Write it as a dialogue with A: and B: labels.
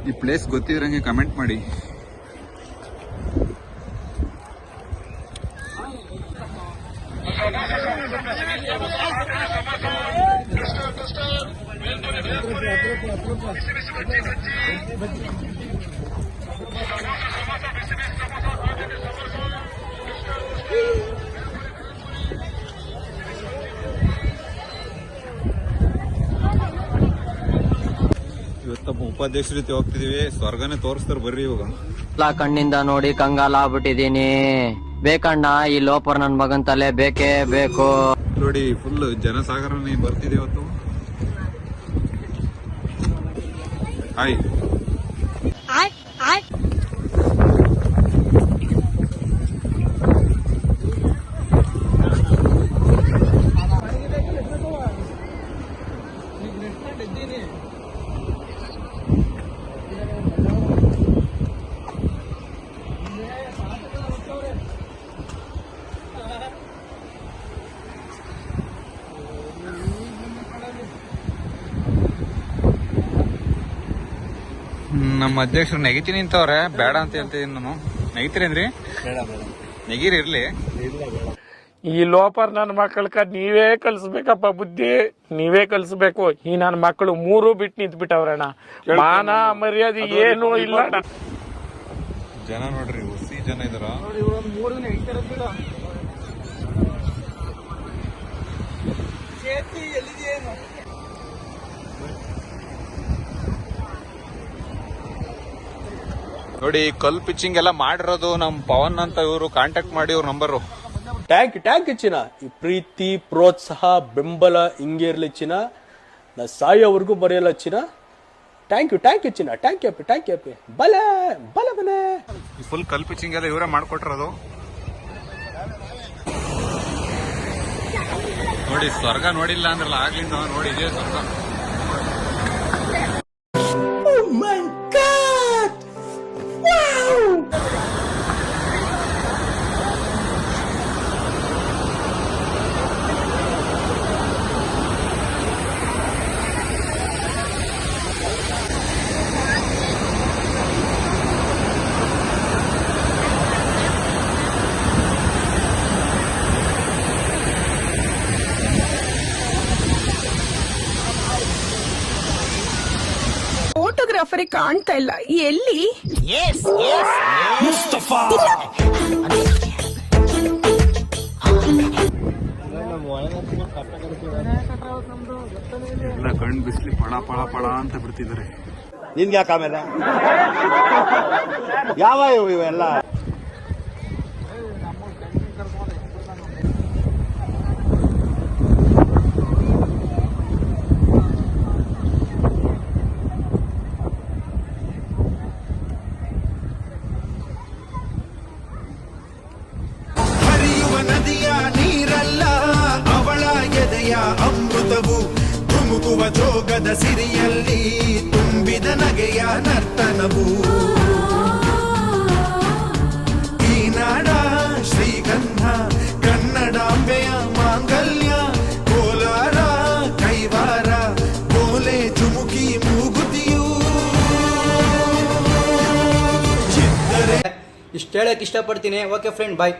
A: ಈ place ಗೊತ್ತಿದ್ರಂಗೆ comment ಮಾಡಿ. ಇವತ್ತು ಉಪಾಧ್ಯಕ್ಷ ರೀತಿ ಹೋಗ್ತಿದೀವಿ. ಸ್ವರ್ಗನೇ ತೋರಿಸ್ತಾರ ಬರ್ರಿ ಇವಾಗ.
B: ಕಣ್ಣಿಂದ ನೋಡಿ ಕಂಗಾಲ ಆಗ್ಬಿಟ್ಟಿದೀನಿ. ಬೇಕಣ್ಣ ಈ ಲೋಪರ್ ನನ್ ಮಗನ್ ತಲೆ ಬೇಕೇ ಬೇಕು.
A: ನೋಡಿ ಫುಲ್ ಜನಸಾಗರನೇ ಬರ್ತಿದೆ ಇವತ್ತು. ಹಾಯ್ ನಮ್ಮ ಅಧ್ಯಕ್ಷರು ನೆಗಿತೀನಿ ನಿಂತವ್ರೆ, ಬೇಡ ಅಂತ ಹೇಳ್ತಿದ್ದೀನಿ ನಾನು. ನೆಗಿತೀರೇನ್ರಿ? ನೆಗಿರಿ ಇರ್ಲಿ.
C: ಈ ಲೋಪರ್ ನನ್ನ ಮಕ್ಕಳಕ ನೀವೇ ಕಲ್ಸ್ಬೇಕಪ್ಪ, ಬುದ್ಧಿ ನೀವೇ ಕಲ್ಸ್ಬೇಕು. ಈ ನನ್ನ ಮಕ್ಕಳು ಮೂರು ಬಿಟ್ಟು ನಿಂತ್ ಬಿಟ್ಟವ್ರಣ್ಣ. ಮಾನ ಮರ್ಯಾದೆ ಏನು ಇಲ್ಲ.
A: ಜನ ನೋಡ್ರಿ, ಹುಸಿ ಜನ ಇದಾರ. ನೋಡಿ ಕಲ್ ಪಿಚ್ಚಿಂಗ್ ಎಲ್ಲ ಮಾಡಿರೋದು ನಮ್ ಪವನ್ ಅಂತ. ಇವರು ಕಾಂಟ್ಯಾಕ್ಟ್ ಮಾಡಿ ಇವ್ರ ನಂಬರು.
D: ಟ್ಯಾಂಕ್ ಚಿನ್ನ. ಈ ಪ್ರೀತಿ ಪ್ರೋತ್ಸಾಹ ಬೆಂಬಲ ಹಿಂಗೆ ಇರ್ಲಿ ಚಿನ್ನ. ನಾ ಸಾಯೋವರೆಗೂ ಬರೆಯಲ್ಲ ಚಿನ್ನ. ಥ್ಯಾಂಕ್ ಯು ಚಿನ್ನ. ಥ್ಯಾಂಕ್ ಯು ಬಲೆ ಬಲೆ ಬಲೆ.
A: ಫುಲ್ ಕಲ್ ಪಿಚ್ಚಿಂಗ್ ಎಲ್ಲ ಇವರೇ ಮಾಡ್ಕೊಟ್ಟಿರೋದು. ನೋಡಿ ಸ್ವರ್ಗ ನೋಡಿಲ್ಲ ಅಂದ್ರಲ್ಲ ಆಗ್ಲಿಂದ ನೋಡಿ ಇದೇ ಸ್ವರ್ಗ.
E: ಫೋಟೋಗ್ರಾಫರ್ ಕಾಣ್ತಾ ಇಲ್ಲ, ಎಲ್ಲಿ? ಮುಸ್ತಫಾ
A: ಎಲ್ಲ ಕಣ್ ಬಿಸ್ಲಿ ಪಳ ಪಳ ಪಳ ಅಂತ ಬಿಡ್ತಿದ್ದಾರೆ.
F: ನಿನ್ಗೆ ಯಾಕೆ ಆಮೇಲೆ ಯಾವ ಇವೆಲ್ಲ?
G: ನದಿಯ ನೀರಲ್ಲ ಅವಳ ಎದೆಯ ಅಮೃತವು, ಧುಮುಕುವ ಜೋಗದ ಸಿರಿಯಲ್ಲಿ ತುಂಬಿದ ನಗೆಯ ನರ್ತನವು. ಈ ನಾಡ ಶ್ರೀಗಂಧ ಕನ್ನಡಾಂಬೆಯ ಮಾಂಗಲ್ಯ, ಕೋಲಾರ ಕೈವಾರ ಬೋಲೆ ಚುಮುಕಿ ಮೂಗುತಿಯು.
H: ಇಷ್ಟ ಹೇಳಕ್ ಇಷ್ಟಪಡ್ತೀನಿ. ಓಕೆ ಫ್ರೆಂಡ್, ಬಾಯ್.